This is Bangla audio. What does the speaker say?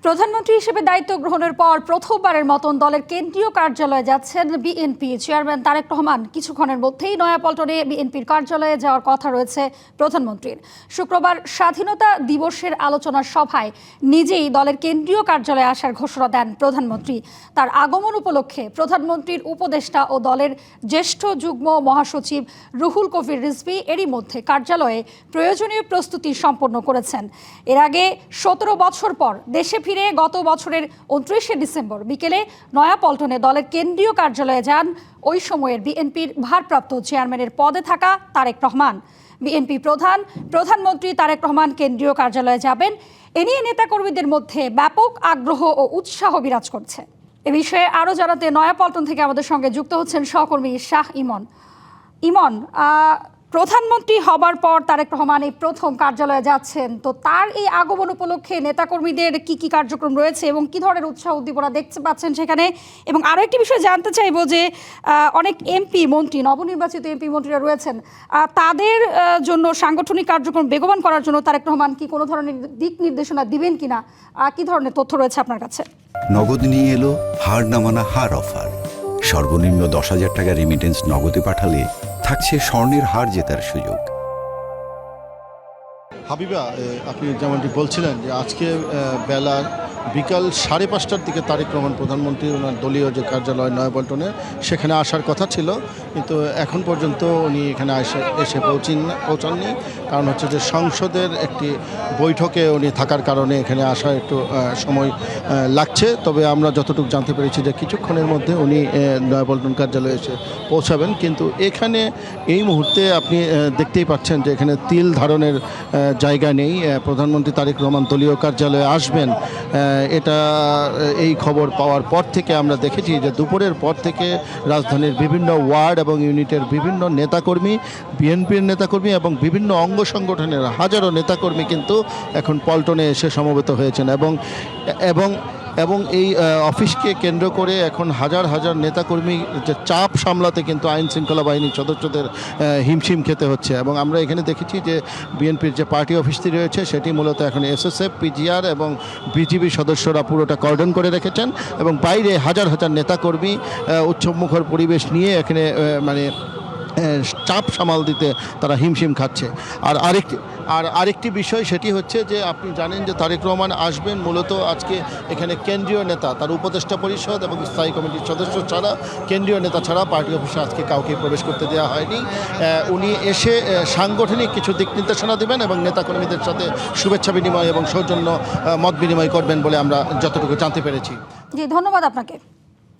প্রধানমন্ত্রী হিসেবে দায়িত্ব গ্রহণের পর প্রথমবারের মতন দলের কেন্দ্রীয় কার্যালয়ে যাচ্ছেন বিএনপি চেয়ারম্যান তারেক রহমান। কিছুক্ষণের মধ্যেই নয়াপল্টনে বিএনপির কার্যালয়ে যাওয়ার কথা রয়েছে প্রধানমন্ত্রীর। শুক্রবার স্বাধীনতা দিবসের আলোচনা সভায় নিজেই দলের কেন্দ্রীয় কার্যালয়ে আসার ঘোষণা দেন প্রধানমন্ত্রী। তার আগমন উপলক্ষে প্রধানমন্ত্রীর উপদেষ্টা ও দলের জ্যেষ্ঠ যুগ্ম মহাসচিব রুহুল কবির রিজভী এরই মধ্যে কার্যালয়ে প্রয়োজনীয় প্রস্তুতি সম্পন্ন করেছেন। এর আগে ১৭ বছর পর দেশে ফিরে গত বছরের ২৯শে ডিসেম্বর বিকেলে নয়াপল্টনে দলের কেন্দ্রীয় কার্যালয়ে যান ওই সময়ের বিএনপির ভারপ্রাপ্ত চেয়ারম্যানের পদে থাকা তারেক রহমান। বিএনপি প্রধানমন্ত্রী তারেক রহমান কেন্দ্রীয় কার্যালয়ে যাবেন, এ নিয়ে নেতাকর্মীদের মধ্যে ব্যাপক আগ্রহ ও উৎসাহ বিরাজ করছে। এ বিষয়ে আরও জানাতে নয়াপল্টন থেকে আমাদের সঙ্গে যুক্ত হচ্ছেন সহকর্মী শাহ ইমন। প্রধানমন্ত্রী হবার পর তারেক রহমান এই প্রথম কার্যালয়ে যাচ্ছেন, তো তার এই আগমন উপলক্ষে নেতাকর্মীদের কি কি কার্যক্রম রয়েছে এবং কি ধরনের উৎসাহ উদ্দীপনা দেখতে পাচ্ছেন সেখানে? এবং আরও একটি বিষয় জানতে চাইবো যে অনেক এমপি মন্ত্রী, নবনির্বাচিত এমপি মন্ত্রীরা রয়েছেন, তাদের জন্য সাংগঠনিক কার্যক্রম বেগবান করার জন্য তারেক রহমান কি কোনো ধরনের দিক নির্দেশনা দিবেন কিনা, কি ধরনের তথ্য রয়েছে আপনার কাছে? নগদ নিয়ে এলো হার না মানা হার অফার। সর্বনিম্ন ১০,০০০ টাকা রেমিটেন্স নগদে পাঠালে থাকছে স্বর্ণের হার জেতার সুযোগ। হাবিবা, আপনি যেমনটি বলছিলেন যে আজকে বেলা বিকাল ৫:৩০টার দিকে তারেক রহমান প্রধানমন্ত্রী ওনার দলীয় যে কার্যালয় নয়াপল্টনে সেখানে আসার কথা ছিল, কিন্তু এখন পর্যন্ত উনি এখানে এসে পৌঁছাননি। কারণ হচ্ছে যে সংসদের একটি বৈঠকে উনি থাকার কারণে এখানে আসা একটু সময় লাগছে। তবে আমরা যতটুকু জানতে পেরেছি যে কিছুক্ষণের মধ্যে উনি নয়াপল্টন কার্যালয়ে এসে পৌঁছাবেন। কিন্তু এখানে এই মুহূর্তে আপনি দেখতেই পাচ্ছেন যে এখানে তিল ধারণের জায়গা নেই। প্রধানমন্ত্রী তারেক রহমান দলীয় কার্যালয়ে আসবেন, এই খবর পাওয়ার পর থেকে আমরা দেখেছি যে দুপুরের পর থেকে রাজধানীর বিভিন্ন ওয়ার্ড এবং ইউনিটের বিভিন্ন নেতাকর্মী, বিএনপির নেতাকর্মী এবং বিভিন্ন অঙ্গ সংগঠনের হাজারো নেতাকর্মী কিন্তু এখন পল্টনে এসে সমবেত হয়েছেন এবং এই অফিসকে কেন্দ্র করে এখন হাজার হাজার নেতাকর্মী যে চাপ সামলাতে কিন্তু আইন শৃঙ্খলা বাহিনীর সদস্যদের হিমশিম খেতে হচ্ছে। এবং আমরা এখানে দেখেছি যে বিএনপির যে পার্টি অফিসটি রয়েছে সেটি মূলত এখন এসএসএফ, পিজিআর এবং বিজিবি সদস্যরা পুরোটা কর্ডন করে রেখেছেন এবং বাইরে হাজার হাজার নেতাকর্মী উৎসবমুখর পরিবেশ নিয়ে এখানে চাপ সামাল দিতে তারা হিমশিম খাচ্ছে। আর আরেকটি বিষয় সেটি হচ্ছে যে আপনি জানেন যে তারেক রহমান আসবেন মূলত আজকে এখানে কেন্দ্রীয় নেতা, তার উপদেষ্টা পরিষদ এবং স্থায়ী কমিটির সদস্য ছাড়া, কেন্দ্রীয় নেতা ছাড়া পার্টি অফিসে আজকে কাউকে প্রবেশ করতে দেওয়া হয়নি। উনি এসে সাংগঠনিক কিছু দিক নির্দেশনা দেবেন এবং নেতাকর্মীদের সাথে শুভেচ্ছা বিনিময় এবং সৌজন্য মত বিনিময় করবেন বলে আমরা যতটুকু জানতে পেরেছি। জি, ধন্যবাদ আপনাকে।